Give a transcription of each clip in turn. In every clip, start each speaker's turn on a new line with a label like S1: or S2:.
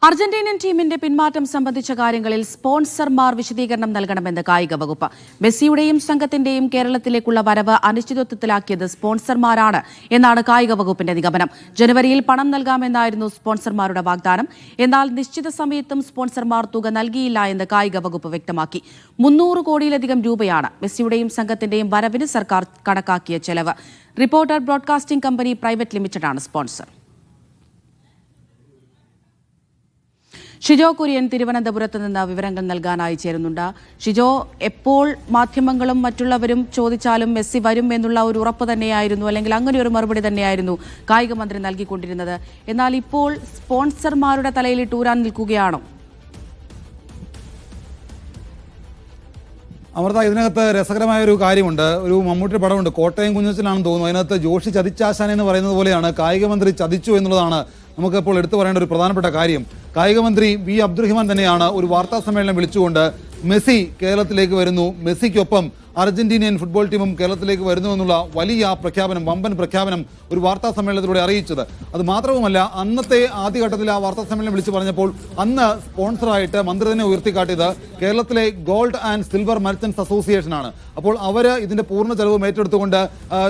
S1: അർജന്റീനൻ ടീമിന്റെ പിന്മാറ്റം സംബന്ധിച്ച കാര്യങ്ങളിൽ സ്പോൺസർമാർ വിശദീകരണം നൽകണമെന്ന് കായിക വകുപ്പ്. മെസ്സിയുടെയും സംഘത്തിന്റെയും കേരളത്തിലേക്കുള്ള വരവ് അനിശ്ചിതത്വത്തിലാക്കിയത് സ്പോൺസർമാരാണ് എന്നാണ് കായിക വകുപ്പിന്റെ നിഗമനം. ജനുവരിയിൽ പണം നൽകാമെന്നായിരുന്നു സ്പോൺസർമാരുടെ വാഗ്ദാനം. എന്നാൽ നിശ്ചിത സമയത്തും സ്പോൺസർമാർ തുക നൽകിയില്ല എന്ന് കായിക വകുപ്പ് വ്യക്തമാക്കി. 300 കോടിയിലധികം രൂപയാണ് മെസ്സിയുടെയും സംഘത്തിന്റെയും വരവിന് സർക്കാർ കണക്കാക്കിയ ചെലവ്. റിപ്പോർട്ടർ ബ്രോഡ്കാസ്റ്റിംഗ് കമ്പനി പ്രൈവറ്റ് ലിമിറ്റഡാണ് സ്പോൺസർ. ഷിജോ കുര്യൻ തിരുവനന്തപുരത്ത് നിന്ന് വിവരങ്ങൾ നൽകാനായി ചേരുന്നുണ്ട്. ഷിജോ, എപ്പോൾ മാധ്യമങ്ങളും മറ്റുള്ളവരും ചോദിച്ചാലും മെസ്സി വരും എന്നുള്ള ഒരു ഉറപ്പ് തന്നെയായിരുന്നു, അല്ലെങ്കിൽ അങ്ങനെ ഒരു മറുപടി തന്നെയായിരുന്നു കായിക മന്ത്രി നൽകിക്കൊണ്ടിരുന്നത്. എന്നാൽ ഇപ്പോൾ സ്പോൺസർമാരുടെ തലയിൽ ടൂരാൻ നിൽക്കുകയാണോ?
S2: അമൃത, ഇതിനകത്ത് രസകരമായ ഒരു കാര്യമുണ്ട്. ഒരു മമ്മൂട്ടി പടമുണ്ട്, കോട്ടയം കുഞ്ഞച്ചനാണെന്ന് തോന്നുന്നു. അതിനകത്ത് ജോഷി ചതിച്ചാശാൻ എന്ന് പറയുന്നത് പോലെയാണ് കായിക മന്ത്രി ചതിച്ചു എന്നുള്ളതാണ് നമുക്കിപ്പോൾ എടുത്തു പറയേണ്ട ഒരു പ്രധാനപ്പെട്ട കാര്യം. കായിക മന്ത്രി വി അബ്ദുറഹിമാൻ തന്നെയാണ് ഒരു വാർത്താ സമ്മേളനം വിളിച്ചുകൊണ്ട് മെസ്സി കേരളത്തിലേക്ക് വരുന്നു, മെസ്സിക്കൊപ്പം അർജന്റീനിയൻ ഫുട്ബോൾ ടീമും കേരളത്തിലേക്ക് വരുന്നു എന്നുള്ള വലിയ പ്രഖ്യാപനം, വമ്പൻ പ്രഖ്യാപനം ഒരു വാർത്താ സമ്മേളനത്തിലൂടെ അറിയിച്ചത്. അത് മാത്രവുമല്ല, അന്നത്തെ ആദ്യഘട്ടത്തിൽ ആ വാർത്താ സമ്മേളനം വിളിച്ചു പറഞ്ഞപ്പോൾ അന്ന് സ്പോൺസറായിട്ട് മന്ത്രി തന്നെ ഉയർത്തിക്കാട്ടിയത് കേരളത്തിലെ gold and silver merchants association ആണ്. അപ്പോൾ അവർ ഇതിന്റെ പൂർണ്ണ ചെലവും ഏറ്റെടുത്തുകൊണ്ട്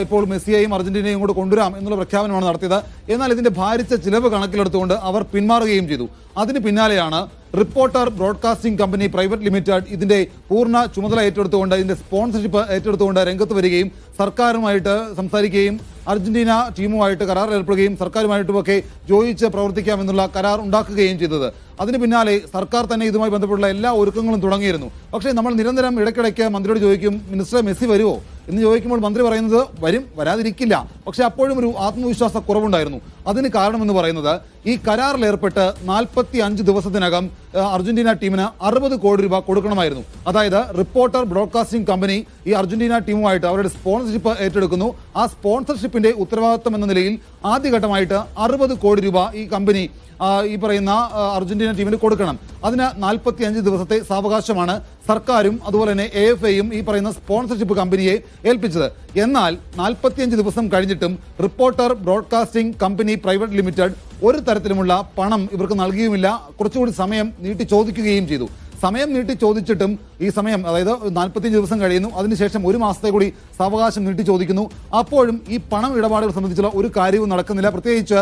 S2: ഇപ്പോൾ മെസ്സിയെയും അർജന്റീനയും കൂടെ കൊണ്ടുവരാം എന്നുള്ള പ്രഖ്യാപനമാണ് നടത്തിയത്. എന്നാൽ ഇതിന്റെ ഭാരിച്ച ചിലവ് കണക്കിലെടുത്തുകൊണ്ട് അവർ പിന്മാറുകയും ചെയ്തു. അതിന് പിന്നാലെയാണ് reporter broadcasting company private limited ഇതിന്റെ പൂർണ്ണ ചുമതല ഏറ്റെടുത്തുകൊണ്ട് ഇതിന്റെ സ്പോൺസർഷിപ്പ് ഏറ്റെടുത്തുകൊണ്ട് രംഗത്ത് വരികയും സർക്കാരുമായിട്ട് സംസാരിക്കുകയും അർജന്റീന ടീമുമായിട്ട് കരാർ ഏർപ്പെടുകയും സർക്കാരുമായിട്ടുമൊക്കെ യോജിച്ച് പ്രവർത്തിക്കാമെന്നുള്ള കരാർ ഉണ്ടാക്കുകയും ചെയ്തത്. അതിന് പിന്നാലെ സർക്കാർ തന്നെ ഇതുമായി ബന്ധപ്പെട്ടുള്ള എല്ലാ ഒരുക്കങ്ങളും തുടങ്ങിയിരുന്നു. പക്ഷേ നമ്മൾ നിരന്തരം ഇടയ്ക്കിടയ്ക്ക് മന്ത്രിയോട് ചോദിക്കും, മിനിസ്റ്റർ മെസ്സി വരുമോ എന്ന് ചോദിക്കുമ്പോൾ മന്ത്രി പറയുന്നത് വരും, വരാതിരിക്കില്ല. പക്ഷേ അപ്പോഴും ഒരു ആത്മവിശ്വാസ കുറവുണ്ടായിരുന്നു. അതിന് കാരണമെന്ന് പറയുന്നത് ഈ കരാറിൽ ഏർപ്പെട്ട് 45 ദിവസത്തിനകം അർജന്റീന ടീമിന് 60 കോടി രൂപ കൊടുക്കണമായിരുന്നു. അതായത് റിപ്പോർട്ടർ ബ്രോഡ്കാസ്റ്റിംഗ് കമ്പനി ഈ അർജന്റീന ടീമുമായിട്ട് അവരുടെ സ്പോൺസർഷിപ്പ് ഏറ്റെടുക്കുന്നു. ആ സ്പോൺസർഷിപ്പിന്റെ ഉത്തരവാദിത്വം എന്ന നിലയിൽ ആദ്യഘട്ടമായിട്ട് 60 കോടി രൂപ ഈ കമ്പനി ഈ പറയുന്ന അർജന്റീന ടീമിന് കൊടുക്കണം. അതിന് 45 ദിവസത്തെ സാവകാശമാണ് സർക്കാരും അതുപോലെ തന്നെ AFAയും ഈ പറയുന്ന സ്പോൺസർഷിപ്പ് കമ്പനിയെ ഏൽപ്പിച്ചത്. എന്നാൽ 45 ദിവസം കഴിഞ്ഞിട്ടും reporter broadcasting company private limited ഒരു തരത്തിലുമുള്ള പണം ഇവർക്ക് നൽകുകയുമില്ല. കുറച്ചുകൂടി സമയം നീട്ടി ചോദിക്കുകയും ചെയ്തു. സമയം നീട്ടി ചോദിച്ചിട്ടും ഈ സമയം, അതായത് 45 ദിവസം കഴിയുന്നു, അതിനുശേഷം 1 മാസത്തെ കൂടി സാവകാശം നീട്ടി ചോദിക്കുന്നു. അപ്പോഴും ഈ പണം ഇടപാടുകൾ സംബന്ധിച്ചുള്ള ഒരു കാര്യവും നടക്കുന്നില്ല. പ്രത്യേകിച്ച്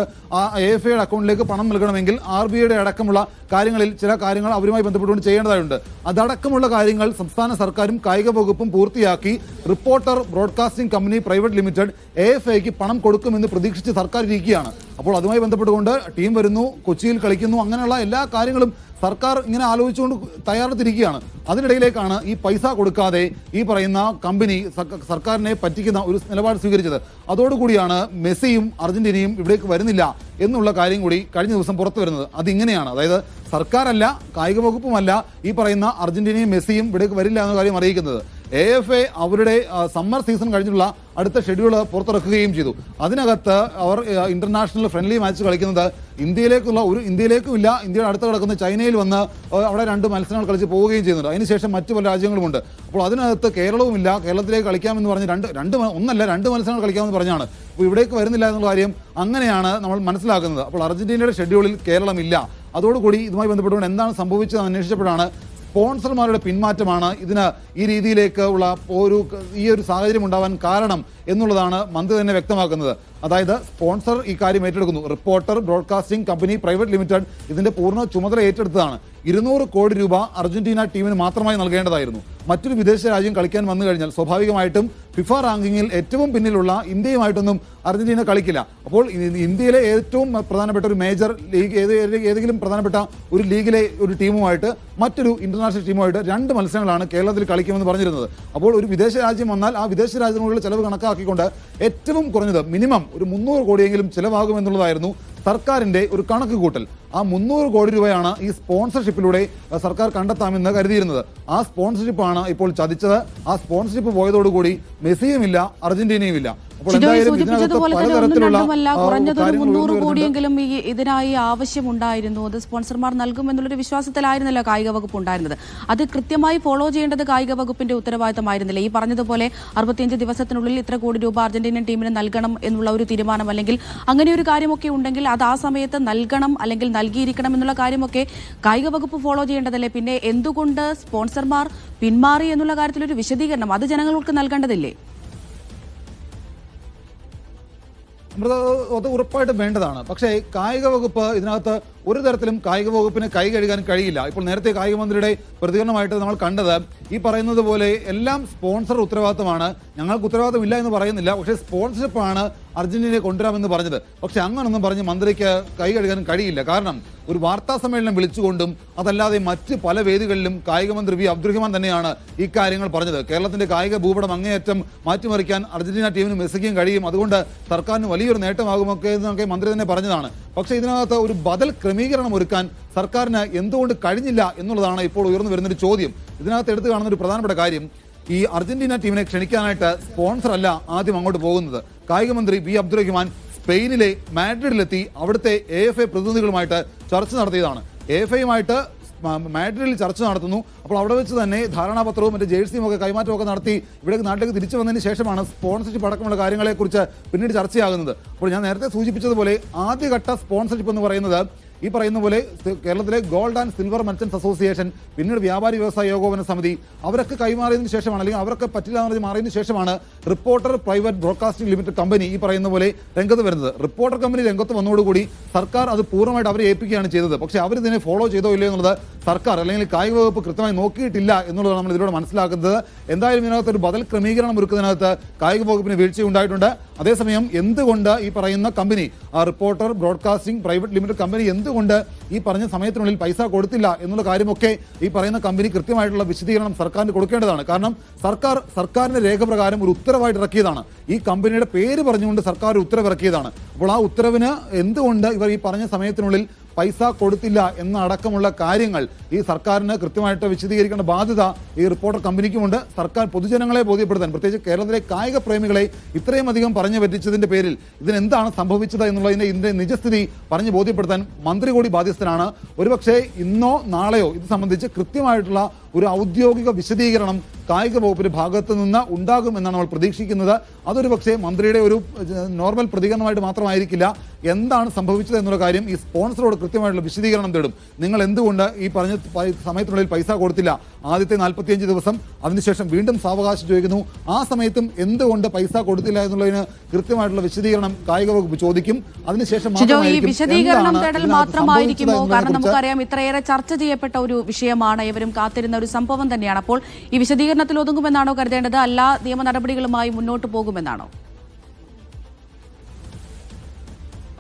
S2: AFAയുടെ അക്കൗണ്ടിലേക്ക് പണം നൽകണമെങ്കിൽ RBIയുടെ അടക്കമുള്ള കാര്യങ്ങളിൽ ചില കാര്യങ്ങൾ അവരുമായി ബന്ധപ്പെട്ടുകൊണ്ട് ചെയ്യേണ്ടതായുണ്ട്. അതടക്കമുള്ള കാര്യങ്ങൾ സംസ്ഥാന സർക്കാരും കായിക വകുപ്പും പൂർത്തിയാക്കി reporter broadcasting company private limited AFAയ്ക്ക് പണം കൊടുക്കുമെന്ന് പ്രതീക്ഷിച്ച് സർക്കാർ ഇരിക്കുകയാണ്. അപ്പോൾ അതുമായി ബന്ധപ്പെട്ടുകൊണ്ട് ടീം വരുന്നു, കൊച്ചിയിൽ കളിക്കുന്നു, അങ്ങനെയുള്ള എല്ലാ കാര്യങ്ങളും സർക്കാർ ഇങ്ങനെ ആലോചിച്ചുകൊണ്ട് തയ്യാറെടുത്തിരിക്കുകയാണ്. അതിനിടയിലേക്കാണ് ഈ പൈസ കൊടുക്കാതെ ഈ പറയുന്ന കമ്പനി സർക്കാരിനെ പറ്റിക്കുന്ന ഒരു നിലപാട് സ്വീകരിച്ചത്. അതോടുകൂടിയാണ് മെസ്സിയും അർജന്റീനയും ഇവിടേക്ക് വരുന്നില്ല എന്നുള്ള കാര്യം കൂടി കഴിഞ്ഞ ദിവസം പുറത്തു വരുന്നത്. അതിങ്ങനെയാണ്, അതായത് സർക്കാരല്ല, കായിക വകുപ്പുമല്ല ഈ പറയുന്ന അർജന്റീനയും മെസ്സിയും ഇവിടേക്ക് വരില്ല എന്ന കാര്യം അറിയിക്കുന്നത്. AFA അവരുടെ സമ്മർ സീസൺ കഴിഞ്ഞുള്ള അടുത്ത ഷെഡ്യൂൾ പുറത്തിറക്കുകയും ചെയ്തു. അതിനകത്ത് അവർ ഇന്റർനാഷണൽ ഫ്രണ്ട്ലി മാച്ച് കളിക്കുന്നത് ഇന്ത്യയിലേക്കും ഇല്ല, ഇന്ത്യയുടെ അടുത്ത് കിടക്കുന്ന ചൈനയിൽ വന്ന് അവിടെ 2 മത്സരങ്ങൾ കളിച്ച് പോവുകയും ചെയ്യുന്നുണ്ട്. അതിനുശേഷം മറ്റു പല രാജ്യങ്ങളുമുണ്ട്. അപ്പോൾ അതിനകത്ത് കേരളവുമില്ല. കേരളത്തിലേക്ക് കളിക്കാമെന്ന് പറഞ്ഞ് ഒന്നല്ല 2 മത്സരങ്ങൾ കളിക്കാമെന്ന് പറഞ്ഞാണ്. അപ്പോൾ ഇവിടേക്ക് വരുന്നില്ല എന്നുള്ള കാര്യം അങ്ങനെയാണ് നമ്മൾ മനസ്സിലാക്കുന്നത്. അപ്പോൾ അർജന്റീനയുടെ ഷെഡ്യൂളിൽ കേരളമില്ല. അതോടുകൂടി ഇതുമായി ബന്ധപ്പെട്ടുകൊണ്ട് എന്താണ് സംഭവിച്ചതെന്ന് അന്വേഷിച്ചപ്പോഴാണ് സ്പോൺസർമാരുടെ പിന്മാറ്റമാണ് ഇതിന് ഈ രീതിയിലേക്ക് ഉള്ള ഈ ഒരു സാഹചര്യം ഉണ്ടാവാൻ കാരണം എന്നുള്ളതാണ് മന്ത്രി തന്നെ വ്യക്തമാക്കുന്നത്. അതായത് സ്പോൺസർ ഈ കാര്യം ഏറ്റെടുക്കുന്നു. Reporter broadcasting company private limited ഇതിന്റെ പൂർണ്ണ ചുമതല ഏറ്റെടുത്തതാണ്. 200 കോടി രൂപ അർജന്റീന ടീമിന് മാത്രമായി നൽകേണ്ടതായിരുന്നു. മറ്റൊരു വിദേശ രാജ്യം കളിക്കാൻ വന്നു കഴിഞ്ഞാൽ സ്വാഭാവികമായിട്ടും ഫിഫ റാങ്കിങ്ങിൽ ഏറ്റവും പിന്നിലുള്ള ഇന്ത്യയുമായിട്ടൊന്നും അർജന്റീന കളിക്കില്ല. അപ്പോൾ ഇന്ത്യയിലെ ഏറ്റവും പ്രധാനപ്പെട്ട ഒരു മേജർ ലീഗ്, ഏതെങ്കിലും പ്രധാനപ്പെട്ട ഒരു ലീഗിലെ ഒരു ടീമുമായിട്ട് മറ്റൊരു ഇന്റർനാഷണൽ ടീമുമായിട്ട് 2 മത്സരങ്ങളാണ് കേരളത്തിൽ കളിക്കുമെന്ന് പറഞ്ഞിരുന്നത്. അപ്പോൾ ഒരു വിദേശ രാജ്യം വന്നാൽ ആ വിദേശ രാജ്യങ്ങളുടെ ചെലവ് കണക്കാക്കിക്കൊണ്ട് ഏറ്റവും കുറഞ്ഞത് മിനിമം ഒരു 300 കോടിയെങ്കിലും ചിലവാകുമെന്നുള്ളതായിരുന്നു സർക്കാരിന്റെ ഒരു കണക്ക് കൂട്ടൽ. ആ 300 കോടി രൂപയാണ് ഈ സ്പോൺസർഷിപ്പിലൂടെ സർക്കാർ കണ്ടെത്താമെന്ന് കരുതിയിരുന്നത്. ആ സ്പോൺസർഷിപ്പാണ് ഇപ്പോൾ ചതിച്ചത്. ആ സ്പോൺസർഷിപ്പ് പോയതോടുകൂടി മെസ്സിയുമില്ല, അർജന്റീനയുമില്ല. അപ്പോൾ
S1: ഷിജോയ്
S2: എന്തായാലും
S1: സൂചിപ്പിച്ചതുപോലെ
S2: ഇതിനകത്ത്
S1: തന്നെ ഒന്നും
S2: പലതരത്തിലുള്ള
S1: രണ്ടുമല്ല, കുറഞ്ഞതൊരു
S2: കാര്യങ്ങൾ
S1: 300
S2: ഉയർന്നു വരുന്നുണ്ട്.
S1: കോടിയെങ്കിലും ഇതിനായി ആവശ്യമുണ്ടായിരുന്നു. അത് സ്പോൺസർമാർ നൽകുമെന്നുള്ളൊരു വിശ്വാസത്തിലായിരുന്നല്ലോ കായിക വകുപ്പ് ഉണ്ടായിരുന്നത്. അത് കൃത്യമായി ഫോളോ ചെയ്യേണ്ടത് കായിക വകുപ്പിന്റെ ഉത്തരവാദിത്തമായിരുന്നില്ല. ഈ പറഞ്ഞതുപോലെ 65 ദിവസത്തിനുള്ളിൽ ഇത്ര കോടി രൂപ അർജന്റീനൻ ടീമിന് നൽകണം എന്നുള്ള ഒരു തീരുമാനം, അല്ലെങ്കിൽ അങ്ങനെ ഒരു കാര്യമൊക്കെ ഉണ്ടെങ്കിൽ അത് ആ സമയത്ത് നൽകണം അല്ലെങ്കിൽ നൽകിയിരിക്കണം എന്നുള്ള കാര്യമൊക്കെ കായിക വകുപ്പ് ഫോളോ ചെയ്യേണ്ടതല്ലേ? പിന്നെ എന്തുകൊണ്ട് സ്പോൺസർമാർ പിന്മാറി എന്നുള്ള കാര്യത്തിലൊരു വിശദീകരണം അത് ജനങ്ങൾക്ക് നൽകേണ്ടതില്ലേ?
S2: അത് ഉറപ്പായിട്ടും വേണ്ടതാണ്. പക്ഷേ കായിക വകുപ്പ് ഇതിനകത്ത് ഒരു തരത്തിലും കായിക വകുപ്പിന് കൈ കഴുകാൻ കഴിയില്ല. ഇപ്പോൾ നേരത്തെ കായിക മന്ത്രിയുടെ പ്രതികരണമായിട്ട് നമ്മൾ കണ്ടത് ഈ പറയുന്നത് പോലെ എല്ലാം സ്പോൺസർ ഉത്തരവാദിത്തമാണ്, ഞങ്ങൾക്ക് ഉത്തരവാദിത്തമില്ല എന്ന് പറയുന്നില്ല, പക്ഷേ സ്പോൺസർഷിപ്പാണ് അർജന്റീനയെ കൊണ്ടുവരാമെന്ന് പറഞ്ഞത്. പക്ഷെ അങ്ങനൊന്നും പറഞ്ഞ് മന്ത്രിക്ക് കൈ കഴുകാൻ കഴിയില്ല. കാരണം ഒരു വാർത്താ സമ്മേളനം വിളിച്ചുകൊണ്ടും അതല്ലാതെ മറ്റ് പല വേദികളിലും കായിക മന്ത്രി വി അബ്ദുറഹിമാൻ തന്നെയാണ് ഈ കാര്യങ്ങൾ പറഞ്ഞത്. കേരളത്തിന്റെ കായിക ഭൂപടം അങ്ങേയറ്റം മാറ്റിമറിക്കാൻ അർജന്റീന ടീമിന് മെസ്സിക്കും കഴിയും, അതുകൊണ്ട് സർക്കാരിന് വലിയൊരു നേട്ടമാകുമൊക്കെ എന്നൊക്കെ മന്ത്രി തന്നെ പറഞ്ഞതാണ്. പക്ഷേ ഇതിനകത്ത് ഒരു ബദൽ ക്രമീകരണം ഒരുക്കാൻ സർക്കാരിന് എന്തുകൊണ്ട് കഴിഞ്ഞില്ല എന്നുള്ളതാണ് ഇപ്പോൾ ഉയർന്നു വരുന്നൊരു ചോദ്യം. ഇതിനകത്ത് എടുത്തു കാണുന്ന ഒരു പ്രധാനപ്പെട്ട കാര്യം, ഈ അർജന്റീന ടീമിനെ ക്ഷണിക്കാനായിട്ട് സ്പോൺസർ അല്ല ആദ്യം അങ്ങോട്ട് പോകുന്നത്. കായിക മന്ത്രി വി അബ്ദുറഹിമാൻ സ്പെയിനിലെ മാഡ്രിഡിലെത്തി അവിടുത്തെ AFA പ്രതിനിധികളുമായിട്ട് ചർച്ച നടത്തിയതാണ്. AFAയുമായിട്ട് മാഡ്രിഡിൽ ചർച്ച നടത്തുന്നു. അപ്പോൾ അവിടെ വെച്ച് തന്നെ ധാരണാപത്രവും മറ്റു ജേഴ്സിയും ഒക്കെ കൈമാറ്റമൊക്കെ നടത്തി ഇവിടെ നാട്ടിലേക്ക് തിരിച്ചു വന്നതിന് ശേഷമാണ് സ്പോൺസർഷിപ്പ് അടക്കമുള്ള കാര്യങ്ങളെക്കുറിച്ച് പിന്നീട് ചർച്ചയാകുന്നത്. അപ്പോൾ ഞാൻ നേരത്തെ സൂചിപ്പിച്ചതുപോലെ ആദ്യഘട്ട സ്പോൺസർഷിപ്പ് എന്ന് പറയുന്നത് ഈ പറയുന്ന പോലെ കേരളത്തിലെ gold and silver merchants association, പിന്നീട് വ്യാപാരി വ്യവസായ ഏകോപന സമിതി, അവരൊക്കെ കൈമാറിയതിനു ശേഷമാണ്, അല്ലെങ്കിൽ അവരൊക്കെ പറ്റില്ല എന്ന് പറഞ്ഞ് മാറിയതിനു ശേഷമാണ് reporter private broadcasting limited company ഈ പറയുന്ന പോലെ രംഗത്ത് വരുന്നത്. റിപ്പോർട്ടർ കമ്പനി രംഗത്ത് വന്നതോടുകൂടി സർക്കാർ അത് പൂർണ്ണമായിട്ട് അവരെ ഏൽപ്പിക്കുകയാണ് ചെയ്തത്. പക്ഷേ അവരിതിനെ ഫോളോ ചെയ്തോ ഇല്ലയോ എന്നുള്ളത് സർക്കാർ അല്ലെങ്കിൽ കായിക വകുപ്പ് കൃത്യമായി നോക്കിയിട്ടില്ല എന്നുള്ളതാണ് നമ്മൾ ഇതിലൂടെ മനസ്സിലാക്കുന്നത്. എന്തായാലും ഇതിനകത്ത് ഒരു ബദൽ ക്രമീകരണം ഒരുക്കുന്നതിനകത്ത് കായിക വകുപ്പിന് വീഴ്ചയുണ്ടായിട്ടുണ്ട്. അതേസമയം എന്തുകൊണ്ട് ഈ പറയുന്ന company reporter broadcasting private limited company എന്തുകൊണ്ട് ഈ പറഞ്ഞ സമയത്തിനുള്ളിൽ പൈസ കൊടുത്തില്ല എന്നുള്ള കാര്യമൊക്കെ ഈ പറയുന്ന കമ്പനി കൃത്യമായിട്ടുള്ള വിശദീകരണം സർക്കാരിന് കൊടുക്കേണ്ടതാണ്. കാരണം സർക്കാരിന്റെ രേഖ പ്രകാരം ഒരു ഉത്തരവായിട്ട് ഇറക്കിയതാണ്. ഈ കമ്പനിയുടെ പേര് പറഞ്ഞുകൊണ്ട് സർക്കാർ ഒരു ഉത്തരവ് ഇറക്കിയതാണ്. അപ്പോൾ ആ ഉത്തരവിന് എന്തുകൊണ്ട് ഇവർ ഈ പറഞ്ഞ സമയത്തിനുള്ളിൽ പൈസ കൊടുത്തില്ല എന്ന അടക്കമുള്ള കാര്യങ്ങൾ ഈ സർക്കാരിന് കൃത്യമായിട്ട് വിശദീകരിക്കേണ്ട ബാധ്യത ഈ റിപ്പോർട്ടർ കമ്പനിക്കുമുണ്ട്. സർക്കാർ പൊതുജനങ്ങളെ ബോധ്യപ്പെടുത്താൻ, പ്രത്യേകിച്ച് കേരളത്തിലെ കായിക പ്രേമികളെ ഇത്രയും അധികം പറഞ്ഞു പറ്റിച്ചതിന്റെ പേരിൽ ഇതിനെന്താണ് സംഭവിച്ചത് ഇതിന്റെ നിജസ്ഥിതി പറഞ്ഞു ബോധ്യപ്പെടുത്താൻ മന്ത്രി കൂടി ബാധ്യസ്ഥനാണ്. ഒരുപക്ഷെ ഇന്നോ നാളെയോ ഇത് സംബന്ധിച്ച് കൃത്യമായിട്ടുള്ള ഒരു ഔദ്യോഗിക വിശദീകരണം കായിക വകുപ്പിന്റെ ഭാഗത്ത് നിന്ന് ഉണ്ടാകുമെന്നാണ് നമ്മൾ പ്രതീക്ഷിക്കുന്നത്. അതൊരു പക്ഷേ മന്ത്രിയുടെ ഒരു നോർമൽ പ്രതികരണമായിട്ട് മാത്രമായിരിക്കില്ല. എന്താണ് സംഭവിച്ചത് എന്നുള്ള കാര്യം ഈ സ്പോൺസറോട് കൃത്യമായിട്ടുള്ള വിശദീകരണം തേടും. നിങ്ങൾ എന്തുകൊണ്ട് ഈ പറഞ്ഞ സമയത്തിനുള്ളിൽ പൈസ കൊടുത്തില്ല, ആദ്യത്തെ 45 ദിവസം, അതിനുശേഷം വീണ്ടും സാവകാശം ചോദിക്കുന്നു, ആ സമയത്തും എന്തുകൊണ്ട് പൈസ കൊടുത്തില്ല എന്നുള്ളതിന് കൃത്യമായിട്ടുള്ള വിശദീകരണം കായിക വകുപ്പ് ചോദിക്കും. അതിനുശേഷം
S1: വിശദീകരണം തേടൽ മാത്രമായിരിക്കുമോ? കാരണം നമുക്കറിയാം ഇത്രയേറെ ചർച്ച ചെയ്യപ്പെട്ട ഒരു വിഷയമാണ്, ഇവരും കാത്തിരുന്ന ഒരു സംഭവം തന്നെയാണ്. അപ്പോൾ ഈ വിശദീകരണത്തിൽ ഒതുങ്ങുമെന്നാണോ കരുതേണ്ടത്, അല്ല നിയമ നടപടികളുമായി മുന്നോട്ട് പോകുമെന്നാണോ?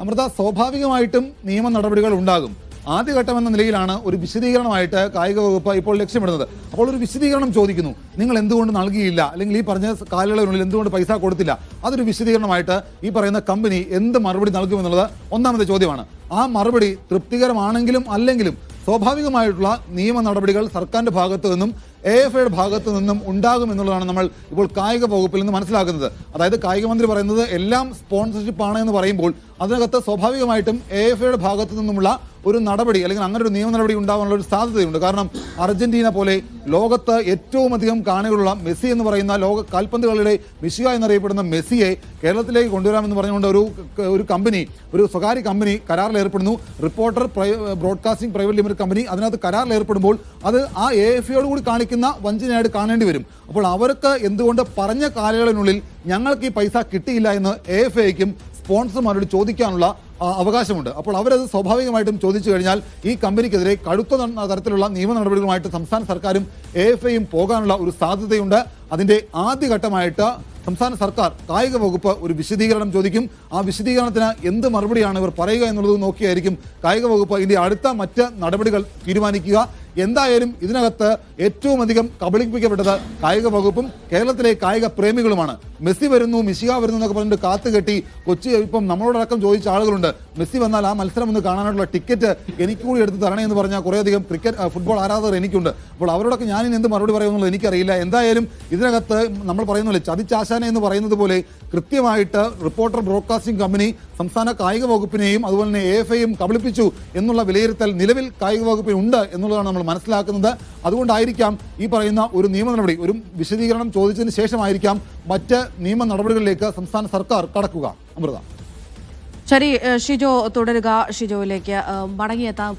S2: അമൃത, സ്വാഭാവികമായിട്ടും നിയമ നടപടികൾ ഉണ്ടാകും. ആദ്യഘട്ടം എന്ന നിലയിലാണ് ഒരു വിശദീകരണമായിട്ട് കായിക വകുപ്പ് ഇപ്പോൾ ലക്ഷ്യമിടുന്നത്. അപ്പോൾ ഒരു വിശദീകരണം ചോദിക്കുന്നു, നിങ്ങൾ എന്തുകൊണ്ട് നൽകിയില്ല, അല്ലെങ്കിൽ ഈ പറഞ്ഞ കാലയളവിനുള്ളിൽ എന്തുകൊണ്ട് പൈസ കൊടുത്തില്ല, അതൊരു വിശദീകരണമായിട്ട് ഈ പറയുന്ന കമ്പനി എന്ത് മറുപടി നൽകുമെന്നുള്ളത് ഒന്നാമത്തെ ചോദ്യമാണ്. ആ മറുപടി തൃപ്തികരമാണെങ്കിലും അല്ലെങ്കിലും സ്വാഭാവികമായിട്ടുള്ള നിയമ നടപടികൾ സർക്കാരിന്റെ ഭാഗത്തു നിന്നും AFAയുടെ ഭാഗത്തു നിന്നും ഉണ്ടാകും എന്നുള്ളതാണ് നമ്മൾ ഇപ്പോൾ കായിക വകുപ്പിൽ നിന്ന് മനസ്സിലാക്കുന്നത്. അതായത് കായിക മന്ത്രി പറയുന്നത് എല്ലാം സ്പോൺസർഷിപ്പ് ആണ് എന്ന് പറയുമ്പോൾ അതിനകത്ത് സ്വാഭാവികമായിട്ടും AFAയുടെ ഭാഗത്തു നിന്നുമുള്ള ഒരു നടപടി അല്ലെങ്കിൽ അങ്ങനെ ഒരു നിയമ നടപടി ഉണ്ടാകാനുള്ള ഒരു സാധ്യതയുണ്ട്. കാരണം അർജന്റീന പോലെ ലോകത്ത് ഏറ്റവും അധികം കാണികളുള്ള മെസ്സി എന്ന് പറയുന്ന ലോക കാൽപന്ത് കളിയുടെ മെസ്സിയ എന്നറിയപ്പെടുന്ന മെസ്സിയെ കേരളത്തിലേക്ക് കൊണ്ടുവരാമെന്ന് പറഞ്ഞുകൊണ്ട് ഒരു കമ്പനി, ഒരു സ്വകാര്യ കമ്പനി കരാറിൽ ഏർപ്പെടുന്നു. Reporter broadcasting private limited company അതിനകത്ത് കരാറിൽ ഏർപ്പെടുമ്പോൾ അത് ആ AFAയോട് കൂടി കാണിക്കുന്ന വഞ്ചനയായിട്ട് കാണേണ്ടി വരും. അപ്പോൾ അവർക്ക് എന്തുകൊണ്ട് പറഞ്ഞ കാലയളവിനുള്ളിൽ ഞങ്ങൾക്ക് ഈ പൈസ കിട്ടിയില്ല എന്ന് AFAയ്ക്കും സ്പോൺസർമാരോട് ചോദിക്കാനുള്ള അവകാശമുണ്ട്. അപ്പോൾ അവരത് സ്വാഭാവികമായിട്ടും ചോദിച്ചു കഴിഞ്ഞാൽ ഈ കമ്പനിക്കെതിരെ കടുത്ത തരത്തിലുള്ള നിയമ നടപടികളുമായിട്ട് സംസ്ഥാന സർക്കാരും AFAയും പോകാനുള്ള ഒരു സാധ്യതയുണ്ട്. അതിന്റെ ആദ്യഘട്ടമായിട്ട് സംസ്ഥാന സർക്കാർ കായിക വകുപ്പ് ഒരു വിശദീകരണം ചോദിക്കും. ആ വിശദീകരണത്തിന് എന്ത് മറുപടിയാണ് ഇവർ പറയുക എന്നുള്ളത് നോക്കിയായിരിക്കും കായിക വകുപ്പ് ഇതിന്റെ അടുത്ത മറ്റ് നടപടികൾ തീരുമാനിക്കുക. എന്തായാലും ഇതിനകത്ത് ഏറ്റവും അധികം കബളിപ്പിക്കപ്പെട്ടത് കായിക വകുപ്പും കേരളത്തിലെ കായിക പ്രേമികളുമാണ്. മെസ്സി വരുന്നു, മിശിക വരുന്നു എന്നൊക്കെ പറഞ്ഞിട്ട് കാത്തുകെട്ടി കൊച്ചി ഇപ്പം നമ്മളോടക്കം ചോദിച്ച ആളുകളുണ്ട്, മെസ്സി വന്നാൽ ആ മത്സരം ഒന്ന് കാണാനായിട്ടുള്ള ടിക്കറ്റ് എനിക്ക് കൂടി എടുത്ത് തരണേ എന്ന് പറഞ്ഞാൽ കുറേയധികം ഫുട്ബോൾ ആരാധകർ എനിക്കുണ്ട്. അപ്പോൾ അവരോടൊക്കെ ഞാനിനി എന്ത് മറുപടി പറയുമെന്നുള്ളത് എനിക്കറിയില്ല. എന്തായാലും ഇതിനകത്ത് നമ്മൾ പറയുന്നില്ലേ, ചതിച്ചാശാന എന്ന് പറയുന്നത് പോലെ കൃത്യമായിട്ട് റിപ്പോർട്ടർ ബ്രോഡ്കാസ്റ്റിംഗ് കമ്പനി സംസ്ഥാന കായിക വകുപ്പിനെയും അതുപോലെ തന്നെ AFIയും കബളിപ്പിച്ചു എന്നുള്ള വിലയിരുത്തൽ നിലവിൽ കായിക വകുപ്പിന് ഉണ്ട് എന്നുള്ളതാണ് നമ്മൾ മനസ്സിലാക്കുന്നത്. അതുകൊണ്ടായിരിക്കാം ഈ പറയുന്ന ഒരു നിയമ നടപടി, ഒരു വിശദീകരണം ചോദിച്ചതിന് ശേഷമായിരിക്കാം മറ്റ് നിയമ നടപടികളിലേക്ക് സംസ്ഥാന സർക്കാർ കടക്കുക. അമൃത.
S1: ശരി, ഷിജോ തുടരുക. ഷിജോയിലേക്ക് മടങ്ങിയെത്താൻ